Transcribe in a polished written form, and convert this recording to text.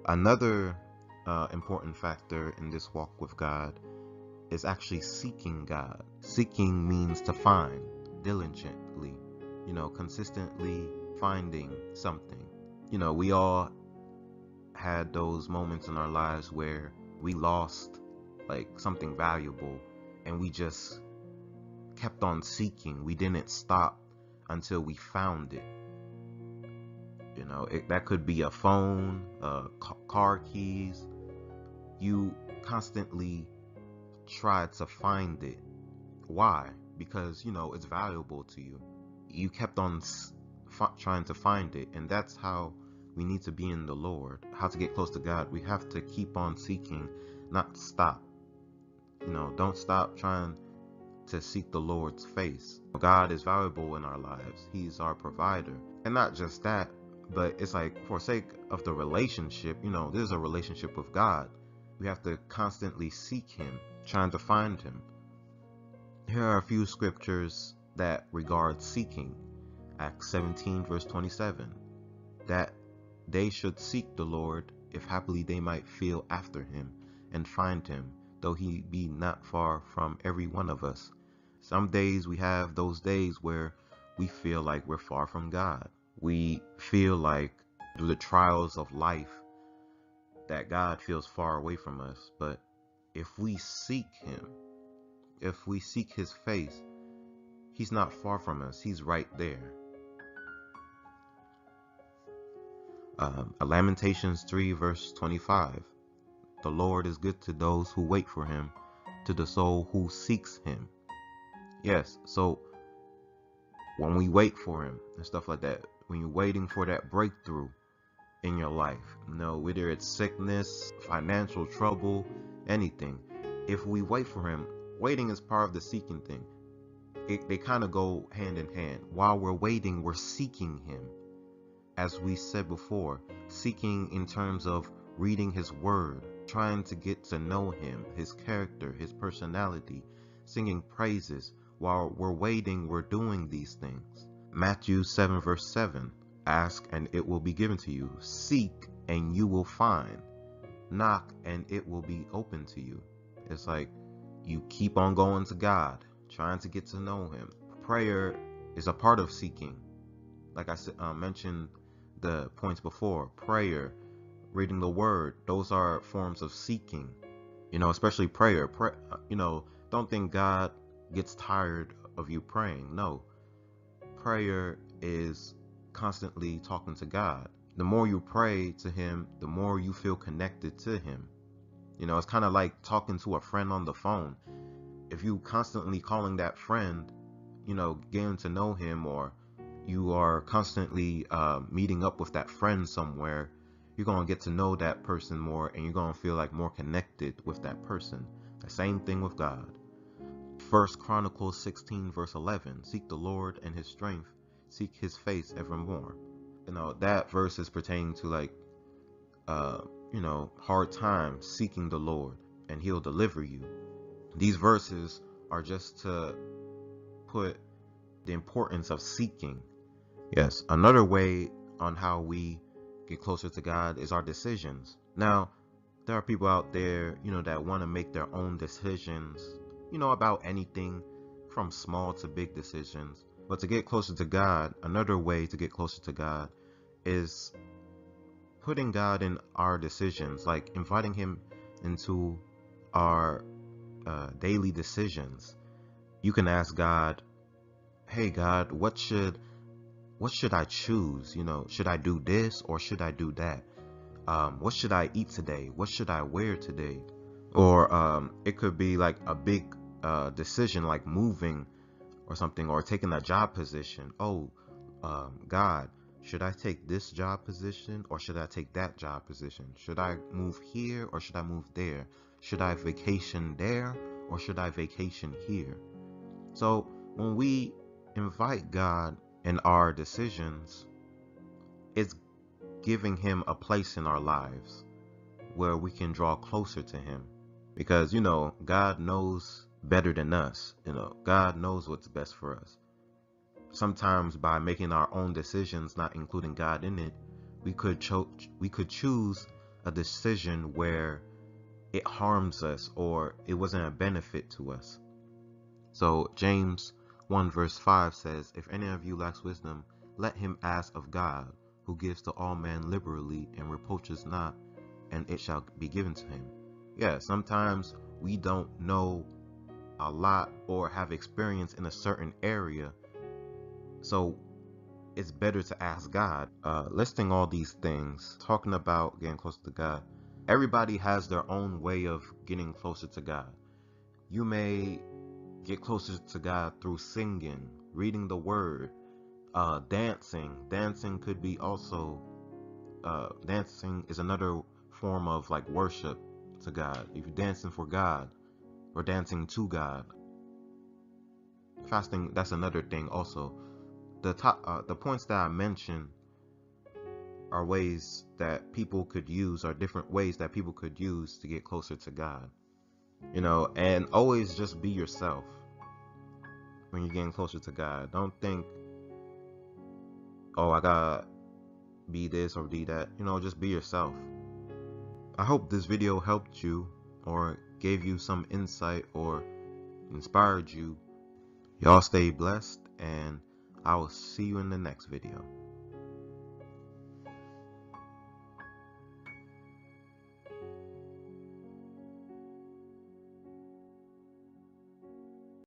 Another important factor in this walk with God is actually seeking God. Seeking means to find diligently, consistently finding something. We all had those moments in our lives where we lost like something valuable and we just kept on seeking. We didn't stop until we found it. That could be a phone, car keys. You constantly try to find it. Why? Because, it's valuable to you. You kept on trying to find it. And that's how we need to be in the Lord. How to get close to God. We have to keep on seeking, not stop. Don't stop trying to seek the Lord's face. God is valuable in our lives. He's our provider. And not just that, but it's like for sake of the relationship, there's a relationship with God. We have to constantly seek him, trying to find him. Here are a few scriptures that regard seeking. Acts 17 verse 27. That they should seek the Lord, if happily they might feel after him, and find him, though he be not far from every one of us. Some days we have those days where we feel like we're far from God. We feel like through the trials of life that God feels far away from us. But if we seek him, if we seek his face, he's not far from us. He's right there. Lamentations 3 verse 25. The Lord is good to those who wait for him, to the soul who seeks him. Yes, so when we wait for him and stuff like that, when you're waiting for that breakthrough in your life, whether it's sickness, financial trouble, anything, if we wait for him, waiting is part of the seeking thing. They kind of go hand in hand. While we're waiting, we're seeking him. As we said before, seeking in terms of reading his word, trying to get to know him, his character, his personality, singing praises. While we're waiting, we're doing these things. Matthew 7 verse 7. Ask and it will be given to you. Seek and you will find. Knock and it will be open to you. It's like you keep on going to God, trying to get to know him. Prayer is a part of seeking. Like I said, mentioned the points before. Prayer, reading the word, those are forms of seeking. Especially prayer. Don't think God gets tired of you praying. No. Prayer is constantly talking to God. The more you pray to him, the more you feel connected to him. It's kind of like talking to a friend on the phone. If you constantly calling that friend, getting to know him, or you are constantly meeting up with that friend somewhere, you're going to get to know that person more, and you're going to feel like more connected with that person. The same thing with God. 1 Chronicles 16 verse 11. Seek the Lord and his strength. Seek his face evermore. That verse is pertaining to like, hard times, seeking the Lord, and he'll deliver you. These verses are just to put the importance of seeking. Yes, another way on how we get closer to God is our decisions. Now, there are people out there, that want to make their own decisions, about anything from small to big decisions. But to get closer to God, another way to get closer to God is putting God in our decisions, like inviting him into our daily decisions. You can ask God, hey God, what should I choose? Should I do this or should I do that? What should I eat today? What should I wear today? Or it could be like a big decision, like moving or something, or taking a job position. God, should I take this job position or should I take that job position? Should I move here or should I move there? Should I vacation there or should I vacation here? So when we invite God in our decisions, it's giving him a place in our lives where we can draw closer to him. Because, God knows better than us. God knows what's best for us. Sometimes by making our own decisions, not including God in it, we could choose a decision where it harms us or it wasn't a benefit to us. So James 1 verse 5 says, if any of you lacks wisdom, let him ask of God, who gives to all men liberally and reproaches not, and it shall be given to him. Yeah, sometimes we don't know a lot or have experience in a certain area, so it's better to ask God. Listing all these things, talking about getting closer to God, everybody has their own way of getting closer to God. You may get closer to God through singing, reading the word, dancing. Dancing could be also, dancing is another form of like worship to God. If you're dancing for God or dancing to God. Fasting, that's another thing also. The points that I mentioned are ways that people could use, or different ways that people could use to get closer to God. You know, and always just be yourself when you're getting closer to God. Don't think, oh, I gotta be this or be that. You know, just be yourself. I hope this video helped you or gave you some insight or inspired you. Y'all stay blessed, and I will see you in the next video.